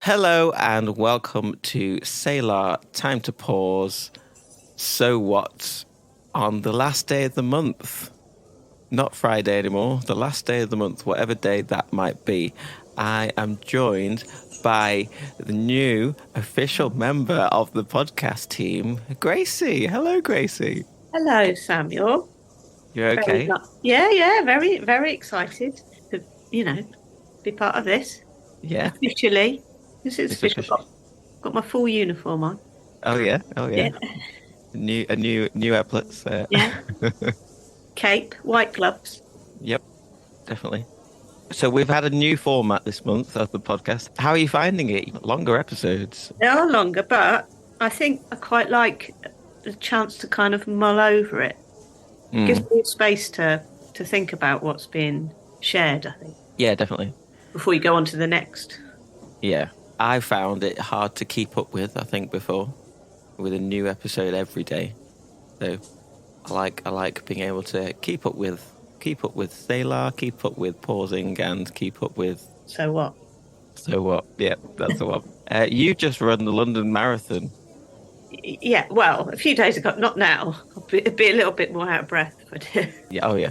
Hello and welcome to Selah, Time to Pause. So what? On the last day of the month, not Friday anymore, the last day of the month, whatever day that might be, I am joined by the new official member of the podcast team, Gracie. Hello, Gracie. Hello, Samuel. You're okay? Yeah, very, very excited to, be part of this. Yeah. Officially. This is official. Got my full uniform on. Oh yeah. New epaulets. Yeah. Cape, white gloves. Yep, definitely. So we've had a new format this month of the podcast. How are you finding it? Longer episodes. They are longer, but I think I quite like the chance to kind of mull over it. Gives me space to think about what's being shared, I think. Yeah, definitely. Before you go on to the next. Yeah. I found it hard to keep up with, I think, before, with a new episode every day. So I like being able to keep up with Selah, keep up with pausing, and keep up with. So what? Yeah, that's the one. You just run the London Marathon. Yeah, well, a few days ago, not now. I'll be a little bit more out of breath. But Yeah, oh yeah.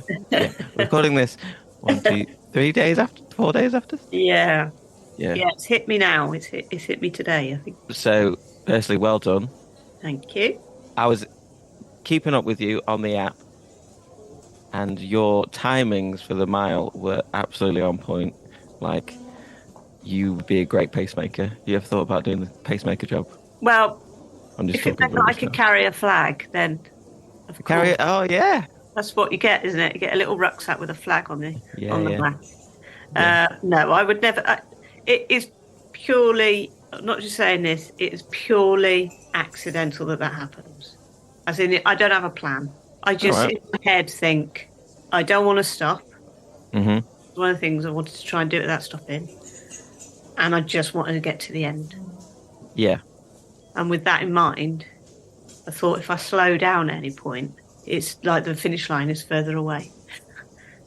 Recording this 4 days after. Yeah. Yeah. Yeah, it's hit me now. It's hit me today, I think. So, firstly, well done. Thank you. I was keeping up with you on the app, and your timings for the mile were absolutely on point. Like, you would be a great pacemaker. You ever thought about doing the pacemaker job? Well, I'm just if it meant that I could carry a flag, then of carry it. course. Oh yeah, That's what you get, isn't it? You get a little rucksack with a flag on the back. Yeah. No, I would never. It is purely, I'm not just saying this, it is purely accidental that happens. As in, I don't have a plan. I just, in my head, think, I don't want to stop. Mm-hmm. One of the things I wanted to try and do without stopping. And I just wanted to get to the end. Yeah. And with that in mind, I thought if I slow down at any point, it's like the finish line is further away.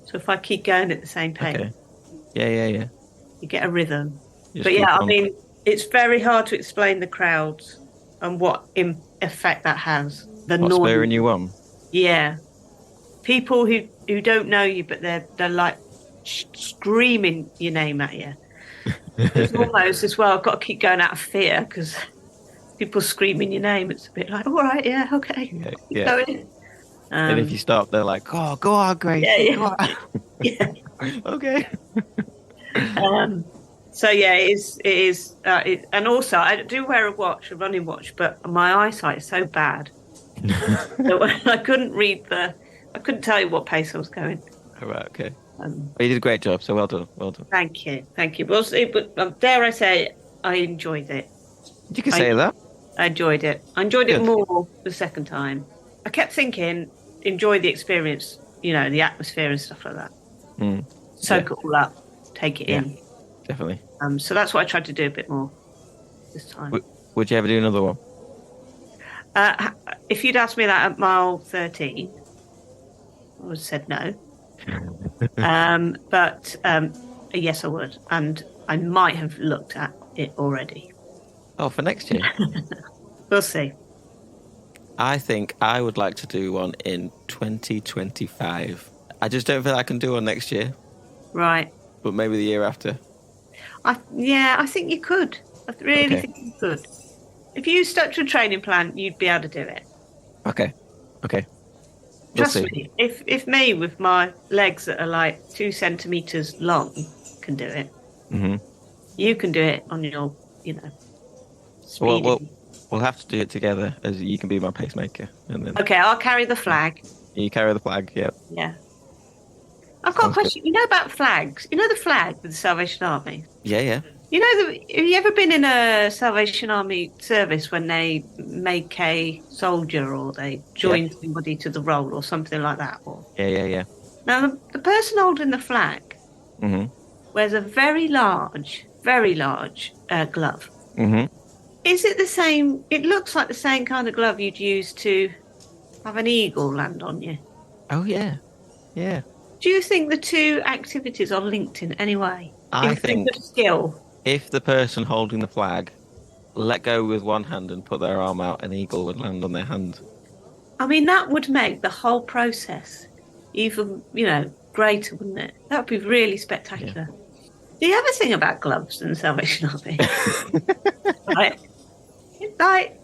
So if I keep going at the same pace, Okay. Yeah. you get a rhythm. But yeah, I mean, it's very hard to explain the crowds and what effect that has. What's spurring you on? Yeah. People who don't know you, but they're like screaming your name at you. It's almost as well, I've got to keep going out of fear because people screaming your name. It's a bit like, all right, yeah, okay. Yeah. Going. And if you stop, they're like, "Oh, go on, Grace." Yeah. Go on. Yeah. Okay. So yeah, it is, and also I do wear a running watch, but my eyesight is so bad that I couldn't tell you what pace I was going. All right, okay. You did a great job, so well done. Thank you. But dare I say, I enjoyed it. You can say that. I enjoyed it. I enjoyed it more the second time. I kept thinking, enjoy the experience, the atmosphere and stuff like that. Soak it all up, take it in. Definitely. So that's what I tried to do a bit more this time. Would you ever do another one? If you'd asked me that at mile 13, I would have said no. But yes, I would. And I might have looked at it already. Oh, for next year? We'll see. I think I would like to do one in 2025. I just don't feel I can do one next year. Right. But maybe the year after. I think you could. I really think you could. If you stuck to a training plan, you'd be able to do it. Okay. Trust me. If me with my legs that are like 2 centimeters long can do it, you can do it on your, speed. We'll have to do it together, as you can be my pacemaker, and then. Okay, I'll carry the flag. You carry the flag, yeah. Yeah. I've got a question. Good. You know about flags? You know the flag with the Salvation Army? Yeah. You know, have you ever been in a Salvation Army service when they make a soldier or they join somebody to the role or something like that? Yeah. Now, the person holding the flag wears a very large glove. Is it the same? It looks like the same kind of glove you'd use to have an eagle land on you. Oh, yeah. Do you think the two activities are linked in any way? I think skill. if the person holding the flag let go with one hand and put their arm out, an eagle would land on their hand. I mean, that would make the whole process even, greater, wouldn't it? That would be really spectacular. Do you ever think about gloves and Salvation Army? Right? Like,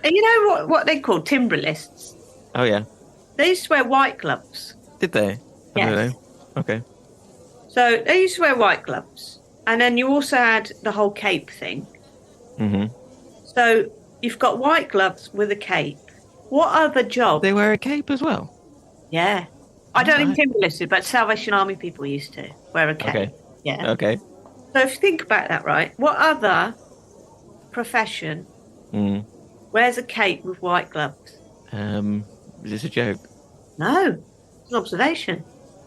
you know what they call timbrelists? Oh, yeah. They used to wear white gloves. Did they? I don't Yes. know. Okay. So they used to wear white gloves. And then you also had the whole cape thing. Mm-hmm. So you've got white gloves with a cape. What other job? They wear a cape as well? Yeah. I don't Right. think timberlisted, but Salvation Army people used to wear a cape. Okay. Yeah. Okay. So if you think about that, right? What other profession wears a cape with white gloves? Is this a joke? No. It's an observation.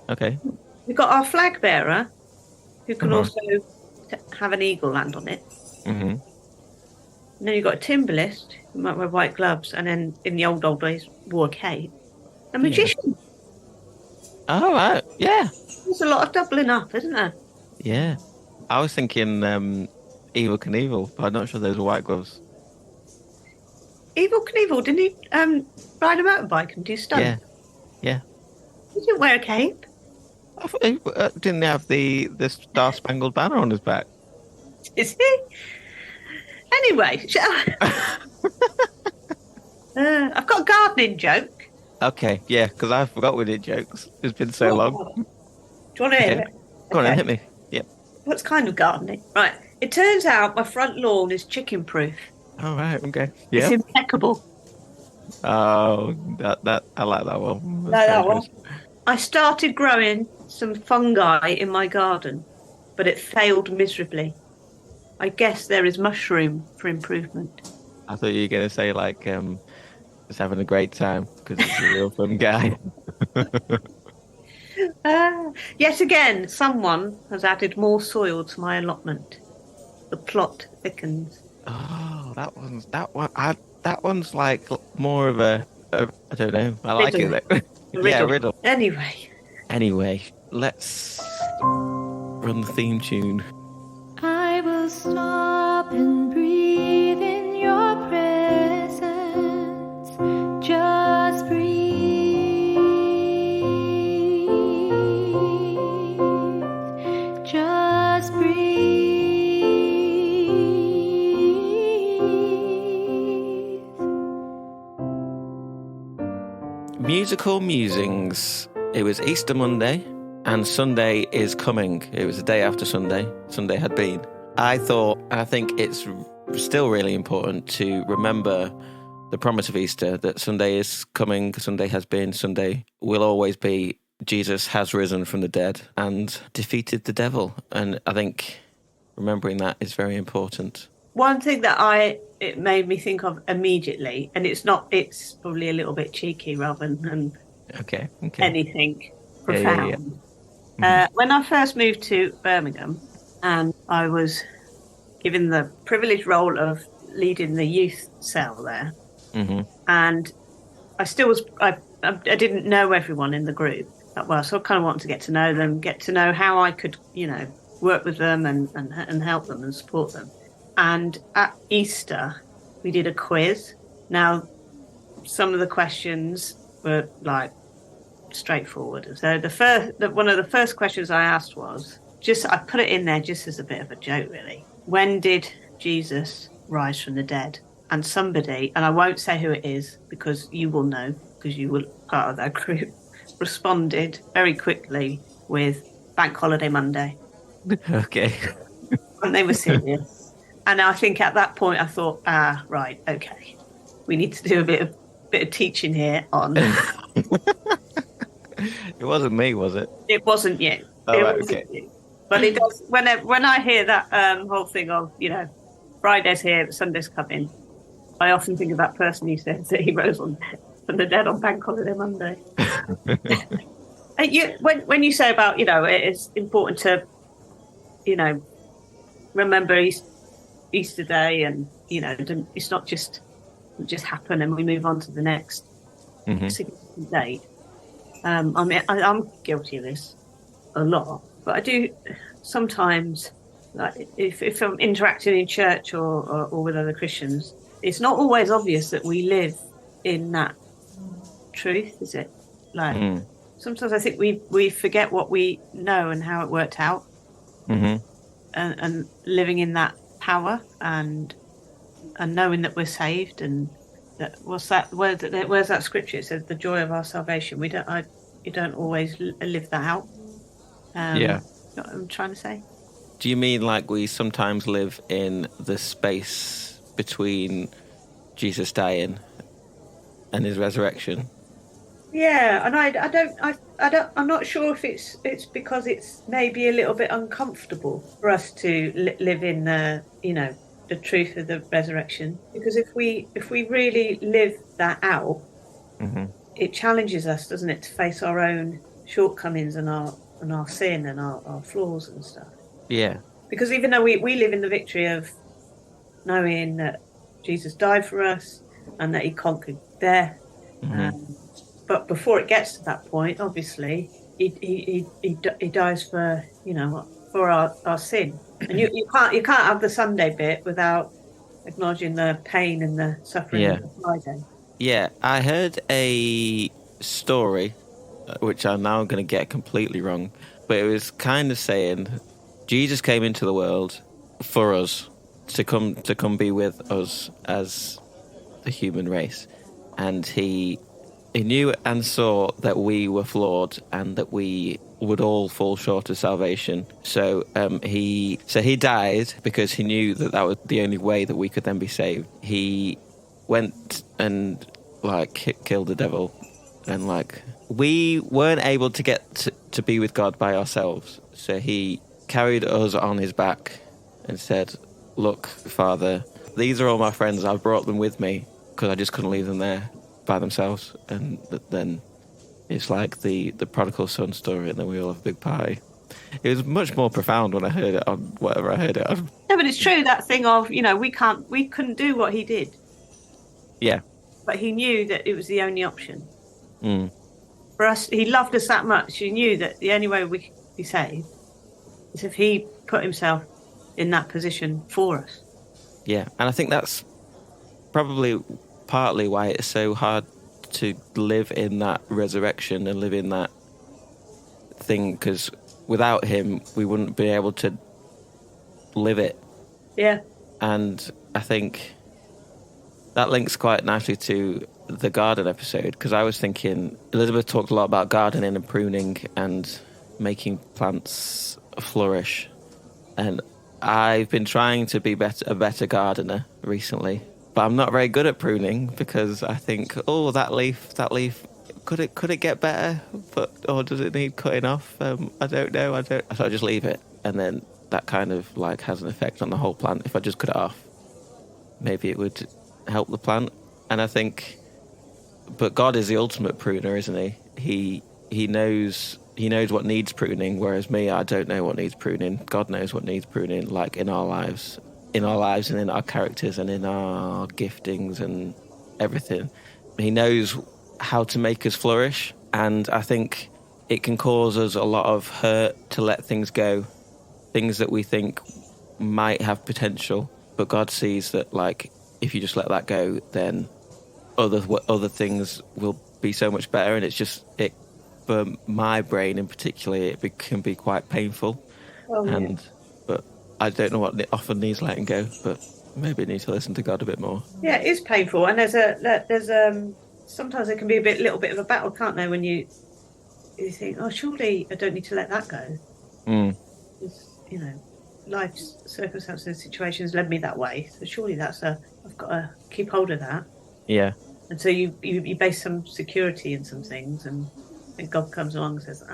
Okay. We've got our flag bearer, who can Uh-huh. also have an eagle land on it. Mm-hmm. And then you've got a timberlist, who might wear white gloves, and then in the old days wore a cape. A magician. Oh, right. Yeah. There's a lot of doubling up, isn't there? Yeah. I was thinking Evil Knievel, but I'm not sure those are white gloves. Evil Knievel, didn't he ride a motorbike and do stunts? Yeah. Yeah. He didn't wear a cape. I thought he didn't have the Star Spangled Banner on his back. Is he? Anyway, I've got a gardening joke. Okay, yeah, because I forgot we did jokes. It's been so long. Do you want to hear it? Go on Okay. then, hit me. Yep. What's kind of gardening? Right. It turns out my front lawn is chicken proof. All right, okay. It's Yeah. impeccable. Oh, that I like that one. Like that one. I started growing some fungi in my garden, but it failed miserably. I guess there is mushroom for improvement. I thought you were going to say, like, just having a great time, because it's a real fun guy. Yet again, someone has added more soil to my allotment. The plot thickens. Oh, that one's like more of a I don't know. I like Riddle. it though. Yeah, riddle. Anyway, let's run the theme tune. I will stop and breathe in your presence. Just breathe. Just breathe. Musical musings. It was Easter Monday, and Sunday is coming. It was the day after Sunday. Sunday had been. I thought, and I think it's still really important to remember the promise of Easter, that Sunday is coming, Sunday has been, Sunday will always be. Jesus has risen from the dead and defeated the devil. And I think remembering that is very important. One thing that it made me think of immediately, and it's probably a little bit cheeky rather than Okay. anything Yeah, profound. yeah. When I first moved to Birmingham, and I was given the privileged role of leading the youth cell there, Mm-hmm. and I still was. I didn't know everyone in the group that well, so I kind of wanted to get to know them, get to know how I could, work with them and help them and support them. And at Easter, we did a quiz. Now, some of the questions were like straightforward. So one of the first questions I asked was I put it in there just as a bit of a joke, really. When did Jesus rise from the dead? And somebody, and I won't say who it is because you will know because you were part of that group, responded very quickly with Bank Holiday Monday. Okay. And they were serious. And I think at that point I thought, right, okay, we need to do a bit of teaching here on. It wasn't me, was it? It wasn't you. Oh, It right, wasn't okay. you. But it does. When I hear that whole thing of Friday's here, Sunday's coming, I often think of that person who said that he rose from the dead on Bank Holiday Monday. When you say about it's important to remember Easter Day, and it's not just happen and we move on to the next significant date. I mean, I'm guilty of this a lot, but I do sometimes like if I'm interacting in church or with other Christians, it's not always obvious that we live in that truth, is it? Like sometimes I think we forget what we know and how it worked out, and living in that power and knowing that we're saved and that where's that scripture? It says the joy of our salvation. You don't always live that out. Yeah. You know what I'm trying to say? Do you mean like we sometimes live in the space between Jesus dying and his resurrection? Yeah, and I'm not sure if it's because it's maybe a little bit uncomfortable for us to live in the truth of the resurrection, because if we really live that out, it challenges us, doesn't it, to face our own shortcomings and our sin and our flaws and stuff. Yeah. Because even though we live in the victory of knowing that Jesus died for us and that he conquered death, but before it gets to that point, obviously he dies for our sin, and you can't have the Sunday bit without acknowledging the pain and the suffering of the Friday. Yeah, I heard a story, which I'm now going to get completely wrong, but it was kind of saying Jesus came into the world for us to come be with us as the human race, and he knew and saw that we were flawed and that we would all fall short of salvation. So he died because he knew that was the only way that we could then be saved. He went and killed the devil, and we weren't able to get to be with God by ourselves. So he carried us on his back and said, "Look, Father, these are all my friends. I've brought them with me because I just couldn't leave them there by themselves." And then it's like the prodigal son story, and then we all have a big party. It was much more profound when I heard it on whatever I heard it on. No, but it's true, that thing of, we couldn't do what he did. Yeah. But he knew that it was the only option. For us, he loved us that much. He knew that the only way we could be saved is if he put himself in that position for us. Yeah. And I think that's probably partly why it's so hard to live in that resurrection and live in that thing, because without him we wouldn't be able to live it. Yeah. And I think that links quite nicely to the garden episode, because I was thinking Elizabeth talked a lot about gardening and pruning and making plants flourish, and I've been trying to be a better gardener recently. But I'm not very good at pruning, because I think, that leaf, could it get better? Or does it need cutting off? I don't know. So I just leave it, and then that kind of has an effect on the whole plant. If I just cut it off, maybe it would help the plant. And I think, but God is the ultimate pruner, isn't he? He knows what needs pruning, whereas me, I don't know what needs pruning. God knows what needs pruning, in our lives. And in our characters and in our giftings and everything. He knows how to make us flourish, and I think it can cause us a lot of hurt to let things go, things that we think might have potential, but God sees that if you just let that go, then other things will be so much better. And it's just for my brain in particular, it can be quite painful. But I don't know what often needs letting go, but maybe I need to listen to God a bit more. Yeah, it is painful, and there's sometimes there can be a little bit of a battle, can't there, when you think, surely I don't need to let that go. Life's circumstances and situations led me that way, so surely I've got to keep hold of that. Yeah. And so you base some security in some things, and God comes along and says,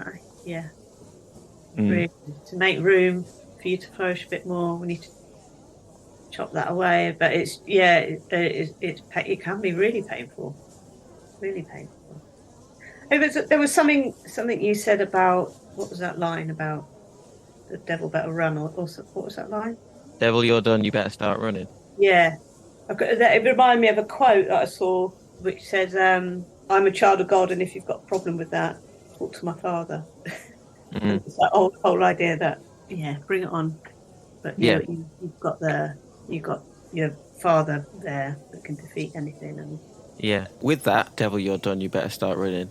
really, to make room for you to flourish a bit more, we need to chop that away. But it can be really painful, really painful. There was something you said about, what was that line about the devil better run, or what was that line? Devil, you're done, you better start running. Yeah, it reminded me of a quote that I saw which says, I'm a child of God, and if you've got a problem with that, talk to my Father. It's that whole idea that, bring it on. But Yeah. you've got your Father there that can defeat anything. And Yeah. With that, devil, you're done. You better start running.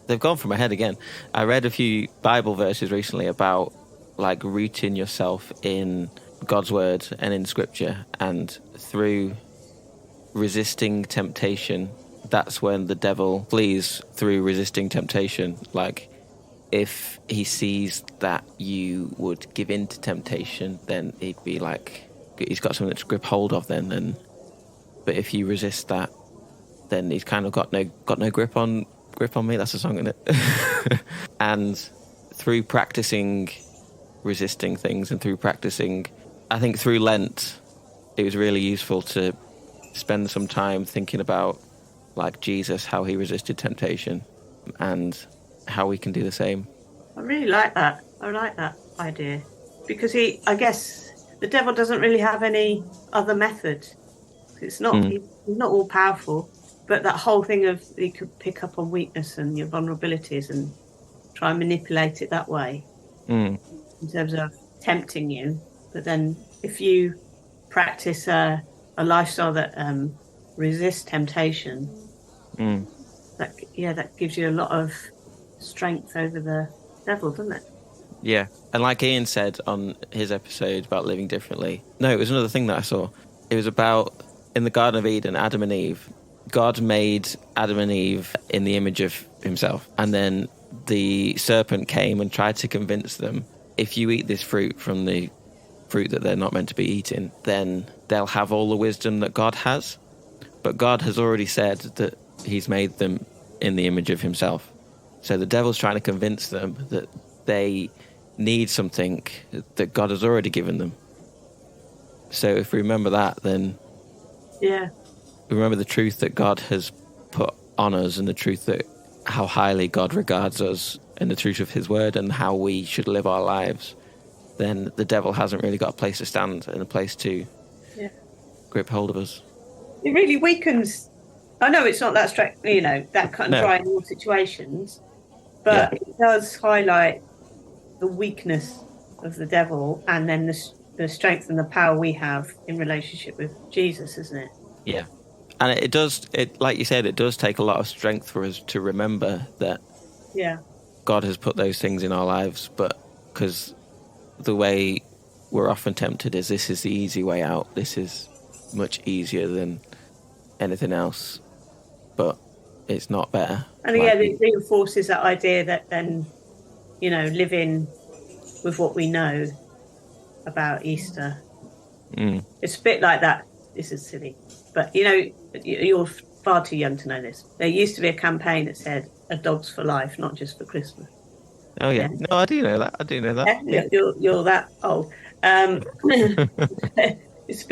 They've gone from my head again. I read a few Bible verses recently about like rooting yourself in God's word and in scripture, and through resisting temptation, that's when the devil flees, through resisting temptation. Like, if he sees that you would give in to temptation, then he'd be like, he's got something to grip hold of then. But if you resist that, then he's kind of got no grip on me. That's a song, isn't it? And through practicing resisting things, and through practicing, I think through Lent, it was really useful to spend some time thinking about like Jesus, how he resisted temptation, and how we can do the same. I really like that. I like that idea, because I guess the devil doesn't really have any other method. It's not he's not all powerful, but that whole thing of he could pick up on weakness and your vulnerabilities and try and manipulate it that way in terms of tempting you. But then if you practice a lifestyle that resists temptation, that gives you a lot of strength over the devil, doesn't it? Yeah. And like Ian said on his episode about living differently, no, it was another thing that I saw. It was about in the Garden of Eden, Adam and Eve. God made Adam and Eve in the image of himself. And then the serpent came and tried to convince them, if you eat this fruit from the fruit that they're not meant to be eating, then they'll have all the wisdom that God has. But God has already said that he's made them in the image of himself. So the devil's trying to convince them that they need something that God has already given them. So if we remember that, then remember the truth that God has put on us, and the truth that how highly God regards us, and the truth of his word, and how we should live our lives, then the devil hasn't really got a place to stand and a place to grip hold of us. It really weakens. I know it's not that strict, that cut and dry in all situations, but it does highlight the weakness of the devil, and then the strength and the power we have in relationship with Jesus, isn't it? Yeah. And it does, like you said, it does take a lot of strength for us to remember that God has put those things in our lives, but because the way we're often tempted is this is the easy way out. This is much easier than anything else, but it's not better. And it reinforces that idea that then, living with what we know about Easter. It's a bit like that. This is silly, but you're far too young to know this. There used to be a campaign that said "A dog's for life, not just for Christmas." Oh yeah, no, I do know that. Yeah. You're that old. It's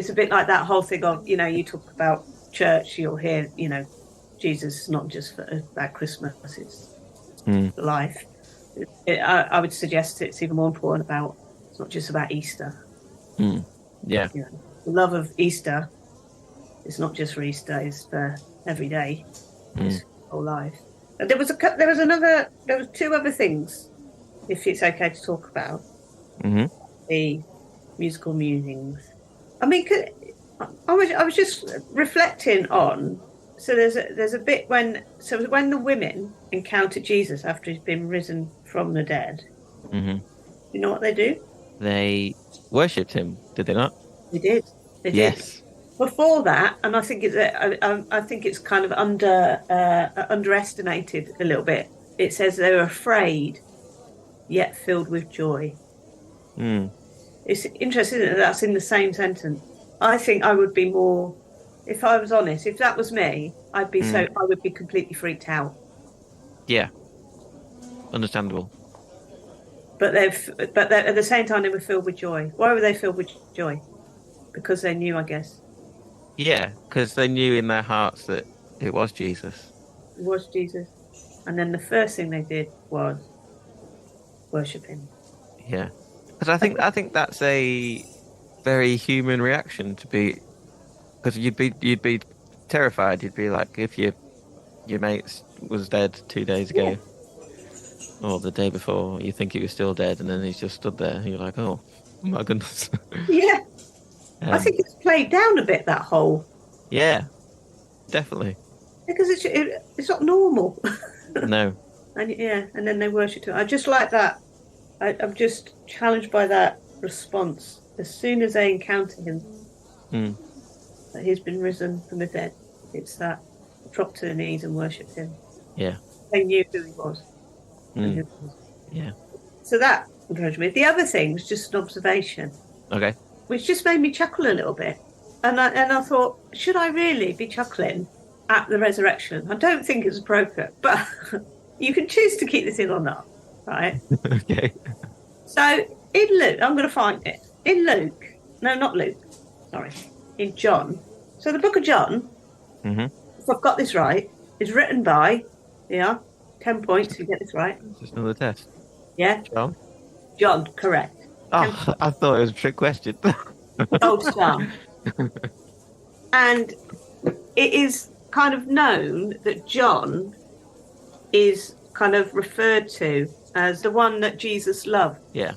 a bit like that whole thing of you talk about church, you'll hear Jesus not just for about Christmas, it's for life. I would suggest it's even more important about it's not just about Easter. Yeah. The love of Easter is not just for Easter; it's for every day, it's whole life. And there was two other things, if it's okay to talk about. The musical musings. I mean, I was just reflecting on. So there's a bit when the women encounter Jesus after he's been risen from the dead. You know what they do? They worshipped him, did they not? They did. They yes. did. Before that, and I think it's kind of underestimated a little bit. It says they were afraid, yet filled with joy. It's interesting that that's in the same sentence. I think I would be more, if I was honest, if that was me, I would be completely freaked out. Yeah. Understandable. But at the same time, they were filled with joy. Why were they filled with joy? Because they knew, I guess. Yeah, because they knew in their hearts that it was Jesus. It was Jesus. And then the first thing they did was worship him. Yeah. Because I think that's a very human reaction to be, because you'd be terrified. You'd be like, if your mate was dead 2 days ago. Or the day before, you think he was still dead, and then he's just stood there. And you're like, oh my goodness. Yeah. I think it's played down a bit, that whole. Yeah, definitely. Because it's not normal. No. And then they worship him. I just like that. I'm just challenged by that response. As soon as they encounter him, that he's been risen from the dead, it's that drop to the knees and worship him. Yeah. They knew who he was. Yeah. So that encouraged me. The other thing was just an observation. Okay. Which just made me chuckle a little bit. And I thought, should I really be chuckling at the resurrection? I don't think it's appropriate, but you can choose to keep this in or not, right? Okay. So in Luke, I'm going to find it. In Luke, no, not Luke, sorry, in John. So the book of John, if I've got this right, is written by, 10 points if you get this right. Just another test. Yeah? John, correct. Oh, I thought it was a trick question. Old John. And it is kind of known that John is kind of referred to as the one that Jesus loved. Yeah.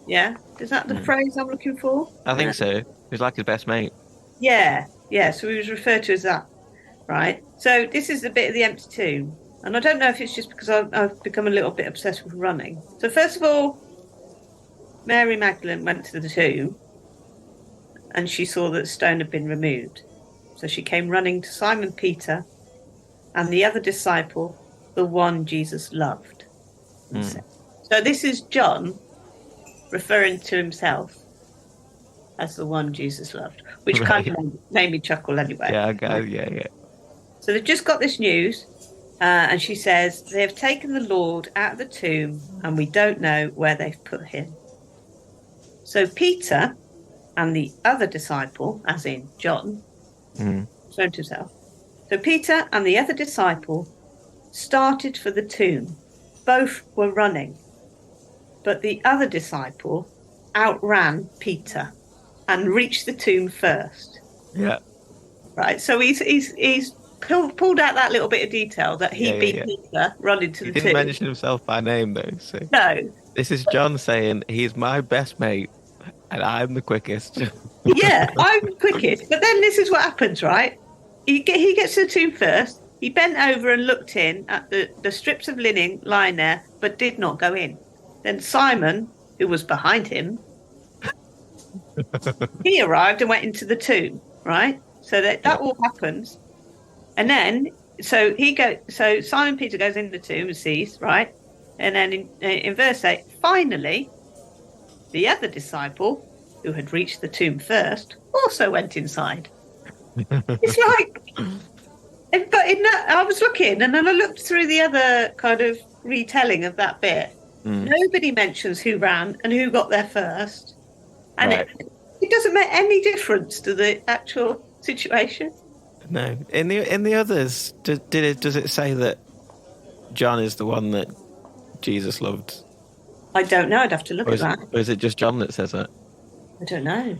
Yeah? Is that the phrase I'm looking for? I think so. He's like his best mate. Yeah. Yeah. So he was referred to as that. Right. So this is a bit of the empty tomb. And I don't know if it's just because I've become a little bit obsessed with running. So first of all, Mary Magdalene went to the tomb and she saw that the stone had been removed. So she came running to Simon Peter and the other disciple, the one Jesus loved. So this is John referring to himself as the one Jesus loved, which kind of made me chuckle anyway. Yeah. So they've just got this news, and she says, they have taken the Lord out of the tomb, and we don't know where they've put him. So Peter and the other disciple, as in John, referring to himself. So Peter and the other disciple started for the tomb. Both were running, but the other disciple outran Peter and reached the tomb first. Yeah. Right. So he's pulled out that little bit of detail that he beat Peter running to the tomb. He didn't mention himself by name though. So. No. This is John saying he's my best mate and I'm the quickest. Yeah, I'm the quickest. But then this is what happens, right? He gets to the tomb first. He bent over and looked in at the strips of linen lying there, but did not go in. Then Simon, who was behind him, he arrived and went into the tomb, right? So that all happens. And then, so Simon Peter goes in the tomb and sees, right? And then in verse 8, finally, the other disciple, who had reached the tomb first, also went inside. It's like... But in that, I was looking, and then I looked through the other kind of retelling of that bit. Nobody mentions who ran and who got there first, and it doesn't make any difference to the actual situation. No, in the others, does it say that John is the one that Jesus loved? I don't know. I'd have to look at that. Or is it just John that says that? I don't know.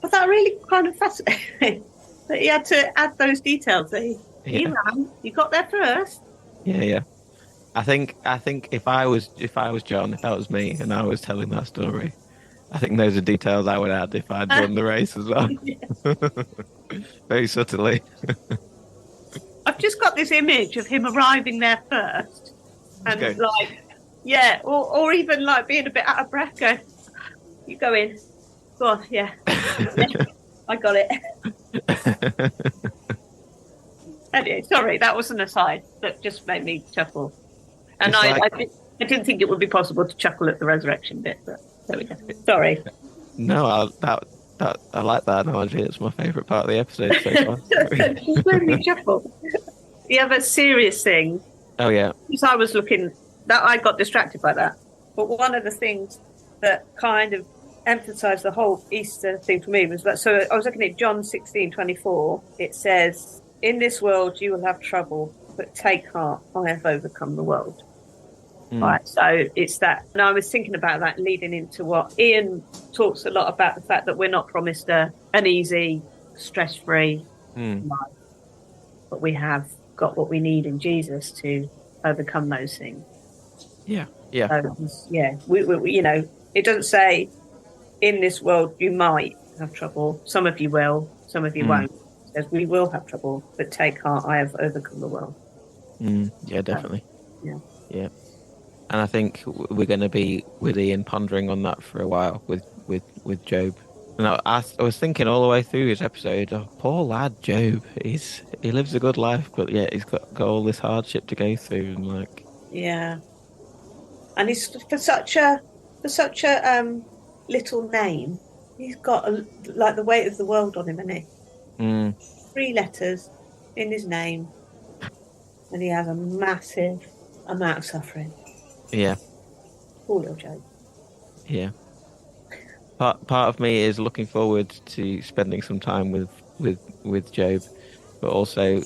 But that really kind of fascinating that he had to add those details. That he ran. You got there first. Yeah. I think if I was John, if that was me, and I was telling that story, I think those are details I would add if I'd won the race as well. Very subtly. I've just got this image of him arriving there first, and or even like being a bit out of breath. Going, you go in. Go on, yeah. I got it. Anyway, sorry, that was an aside that just made me chuckle. And I didn't think it would be possible to chuckle at the resurrection bit, but there we go. Sorry. No, I like that analogy. It's my favourite part of the episode so far. It made me chuckle. The other serious thing. Oh, yeah. Because I was looking, that I got distracted by that. But one of the things that kind of emphasised the whole Easter thing for me was that, so I was looking at John 16:24. It says, in this world you will have trouble, but take heart, I have overcome the world. Right, so it's that. And I was thinking about that leading into what Ian talks a lot about, the fact that we're not promised an easy, stress-free life, but we have got what we need in Jesus to overcome those things. Yeah. Yeah. So, we, you know, it doesn't say in this world you might have trouble. Some of you will, some of you won't. It says we will have trouble, but take heart, I have overcome the world. Yeah, definitely. Yeah. Yeah. And I think we're going to be with Ian pondering on that for a while with Job. And I was thinking all the way through his episode, oh, poor lad Job. He lives a good life, but yeah, he's got all this hardship to go through, and like, Yeah. And he's for such a little name, he's got like the weight of the world on him, isn't he? 3 letters in his name, and he has a massive amount of suffering. yeah, Poor little Job. yeah. Part of me is looking forward to spending some time with Job, but also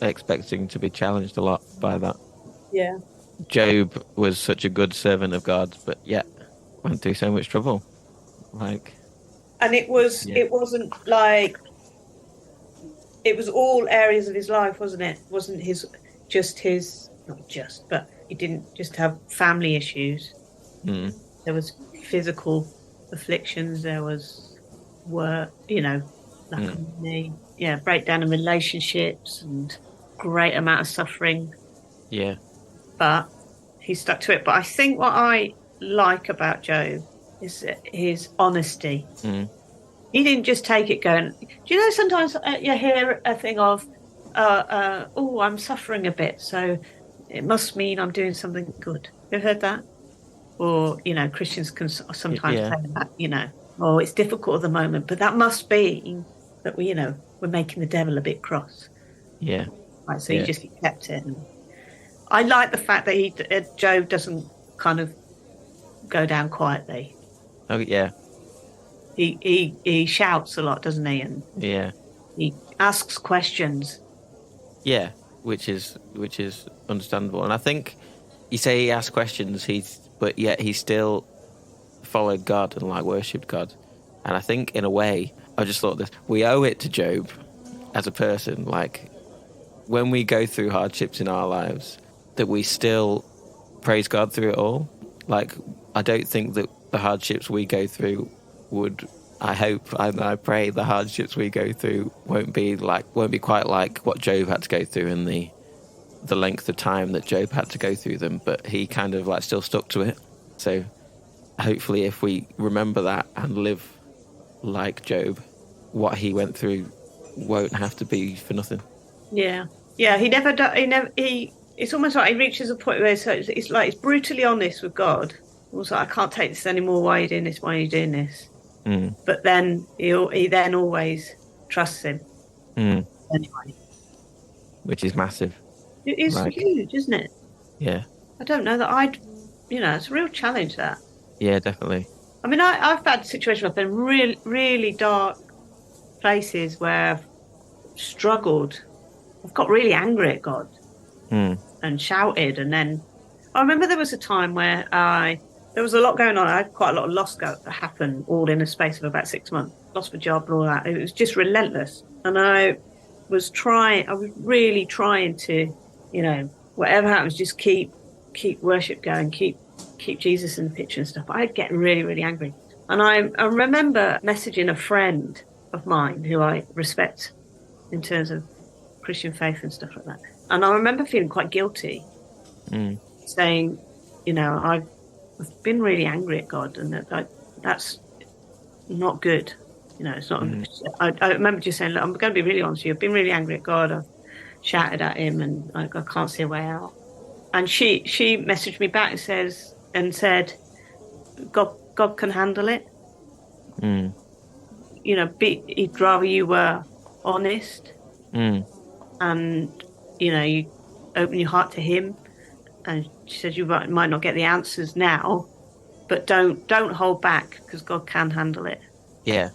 expecting to be challenged a lot by that. Yeah. Job was such a good servant of God, but yet went through so much trouble. Like, And it wasn't like, it was all areas of his life, wasn't it? It wasn't not just, but he didn't just have family issues. There was physical afflictions, there was work, you know, lack of money, breakdown in relationships, and great amount of suffering. yeah, But he stuck to it. But I think what I like about Job is his honesty. He didn't just take it going, do you know, sometimes you hear a thing of, oh, I'm suffering a bit, so it must mean I'm doing something good. You ever heard that? Or, you know, Christians can sometimes say that, you know, oh, it's difficult at the moment, but that must be that we're making the devil a bit cross. Yeah. Right, so he just kept it. And I like the fact that Job doesn't kind of go down quietly. Oh yeah. He shouts a lot, doesn't he? And yeah, he asks questions. Yeah, which is understandable. And I think you say he asked questions, but yet he still followed God and like worshipped God. And I think in a way, I just thought this: we owe it to Job as a person, like when we go through hardships in our lives, that we still praise God through it all. Like, I don't think that the hardships we go through I hope and I pray the hardships we go through won't be quite like what Job had to go through in the length of time that Job had to go through them, but he kind of like still stuck to it. So hopefully if we remember that and live like Job, what he went through won't have to be for nothing. Yeah. It's almost like he reaches a point where it's like he's brutally honest with God. Also, I can't take this anymore. Why are you doing this? Why are you doing this? But then he then always trusts him. Anyway. Which is massive. It is huge, isn't it? Yeah. I don't know that it's a real challenge, that. Yeah, definitely. I mean, I've had situations where I've been really, really dark places where I've struggled. I've got really angry at God and shouted. And then I remember there was a time where there was a lot going on. I had quite a lot of loss happen all in a space of about 6 months. Lost my job and all that. It was just relentless. And I was really trying to, whatever happens, just keep worship going, keep Jesus in the picture and stuff. I'd get really, really angry. And I remember messaging a friend of mine who I respect in terms of Christian faith and stuff like that. And I remember feeling quite guilty, saying, I've been really angry at God, and that's not good. It's not. I remember just saying, look, I'm going to be really honest with you. I've been really angry at God. I've shouted at him, and I can't see a way out. And she messaged me back and said, God can handle it. He'd rather you were honest, and you open your heart to him. And she said, you might not get the answers now, but don't hold back, because God can handle it. Yeah.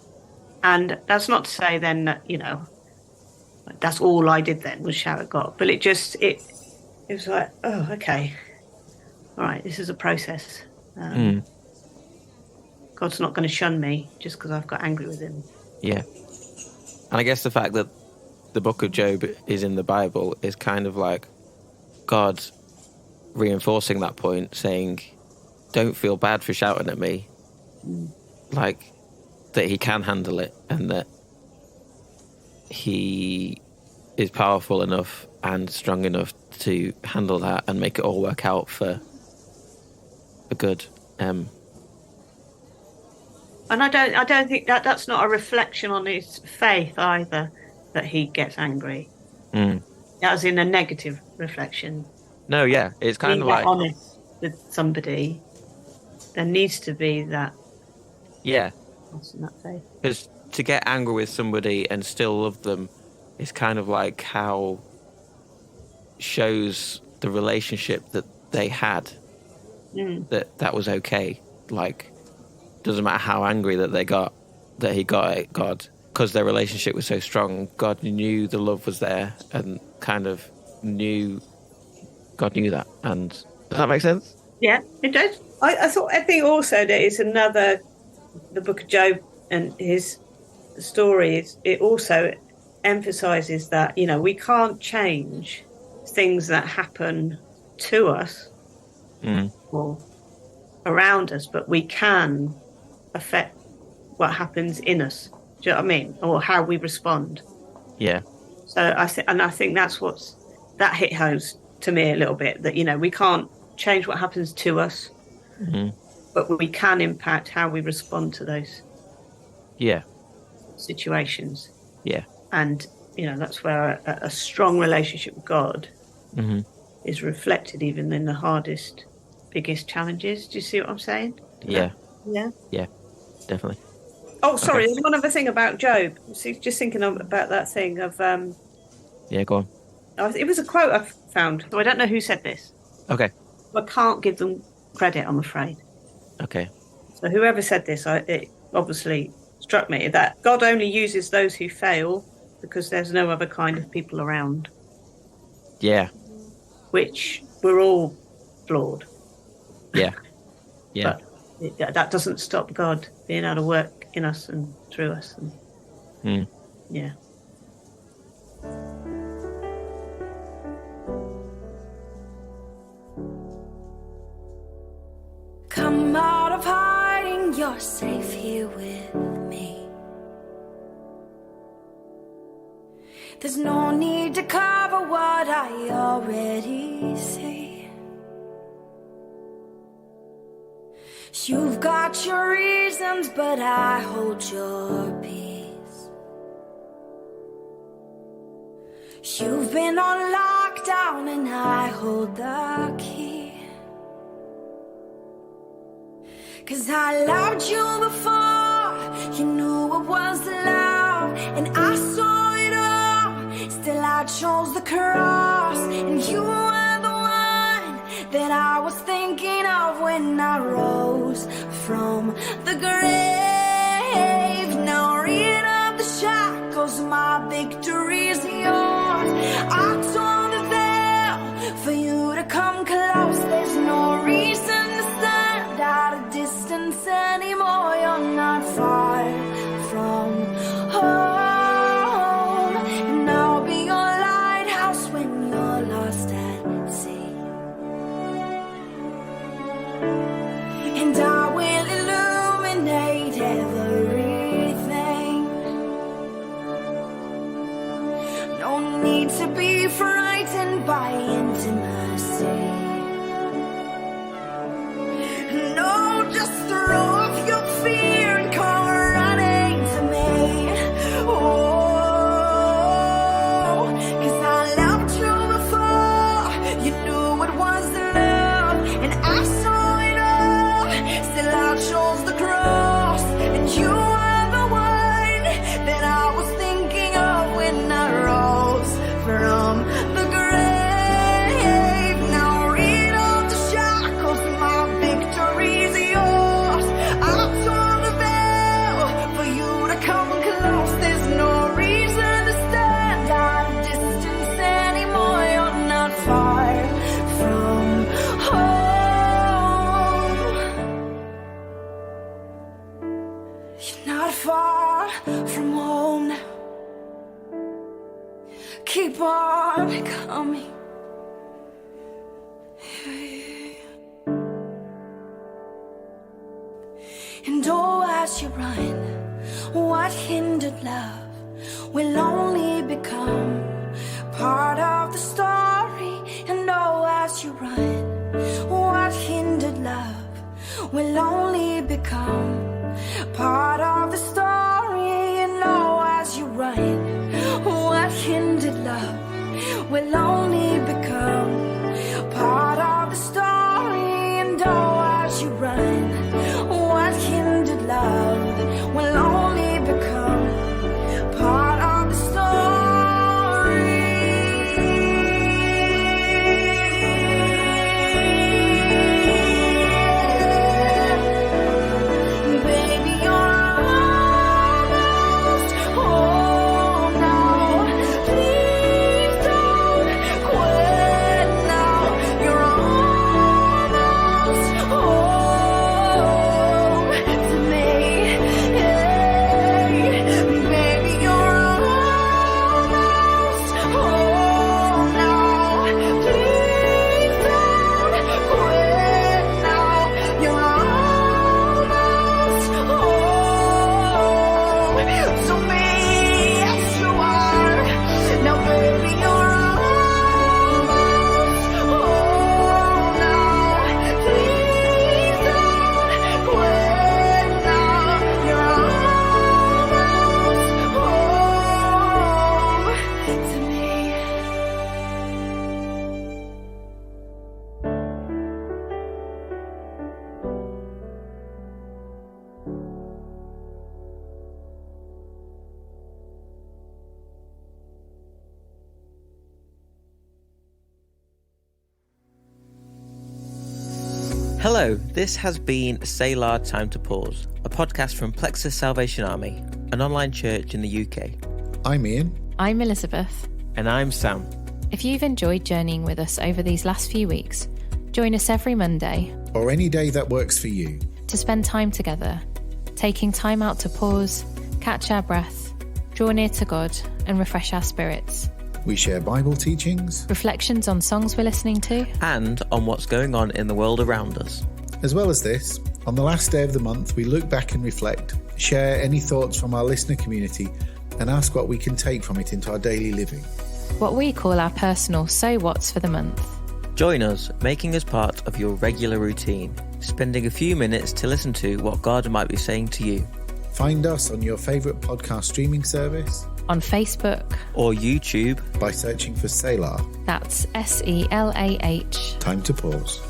And that's not to say then that, that's all I did then was shout at God. But it was like, oh, okay. All right, this is a process. God's not going to shun me just because I've got angry with him. Yeah. And I guess the fact that the book of Job is in the Bible is kind of like God reinforcing that point, saying, don't feel bad for shouting at me. Like, that he can handle it and that he is powerful enough and strong enough to handle that and make it all work out for good. And I don't think that's not a reflection on his faith either, that he gets angry. As in a negative reflection. No, yeah, it's kind of like honest with somebody. There needs to be that. Yeah, That faith. because to get angry with somebody and still love them is kind of like how shows the relationship that they had. That was okay. Like, doesn't matter how angry that he got at God, because their relationship was so strong. God knew the love was there, and kind of God knew that. And does that make sense? Yeah, it does. I think also that it's the book of Job and his story. It also emphasizes that, you know, we can't change things that happen to us or around us, but we can affect what happens in us. Do you know what I mean? Or how we respond. Yeah. So I think that's that hit home to me a little bit, that, you know, we can't change what happens to us, but we can impact how we respond to those situations. Yeah. And, you know, that's where a strong relationship with God is reflected even in the hardest, biggest challenges. Do you see what I'm saying? Yeah. Yeah. Yeah, definitely. Oh, sorry. There's one other thing about Job. See, just thinking about that thing of... yeah, go on. It was a quote I found. So I don't know who said this. Okay. I can't give them credit, I'm afraid. Okay. So whoever said this, it obviously struck me that God only uses those who fail because there's no other kind of people around. Yeah. Which we're all flawed. Yeah. Yeah. But that doesn't stop God being able to work in us and through us. And, yeah. Come out of hiding, you're safe here with me. There's no need to cover what I already see. You've got your reasons, but I hold your peace. You've been on lockdown and I hold the key. 'Cause I loved you before you knew what was love, and I saw it all. Still I chose the cross, and you were the one that I was thinking of when I rose from the grave. Now rid of the shackles, my victory's yours. I tore the veil for you to come close. There's no reason to stand out of distance anymore. You're not far from home, and I'll be your lighthouse when you're lost at sea. And I will illuminate everything. No need to be frightened by intimacy. No, just throw off your fear and come running to me. Oh, 'cause I loved you before you knew what was love, and I saw it all. Still I chose the cross, and you were the one that I was thinking of when I rose from the grave. Now rid of the shackles, my victory's yours. I tore the veil for you to come close. There's no reason to stand out of distance anymore. You're not far from home. You're not far from home now. Keep on coming. hindered love will only become part of the story. And oh, as you run, what hindered love will only become part of the story. And oh, as you run, what hindered love will only become part of the story. And oh, as you run, what hindered love will only become part of the story. Baby, you're almost home now. Please don't quit now. You're almost home to me. Baby, you're almost home now. Please don't quit now. You're almost home to me. Yes, you are. Now, baby, you're almost home now. Please don't quit now. You're almost home to me. Hello, this has been Selah Time to Pause, a podcast from Plexus Salvation Army, an online church in the UK. I'm Ian. I'm Elizabeth. And I'm Sam. If you've enjoyed journeying with us over these last few weeks, join us every Monday Or any day that works for you. to spend time together, taking time out to pause, catch our breath, draw near to God, and refresh our spirits. We share Bible teachings, Reflections on songs we're listening to, And on what's going on in the world around us. as well as this. On the last day of the month, we look back and reflect, share any thoughts from our listener community, and ask what we can take from it into our daily living. what we call our personal So What's for the month. Join us, making us part of your regular routine, spending a few minutes to listen to what God might be saying to you. Find us on your favourite podcast streaming service On Facebook, Or YouTube. by searching for Selah. that's SELAH. Time to pause.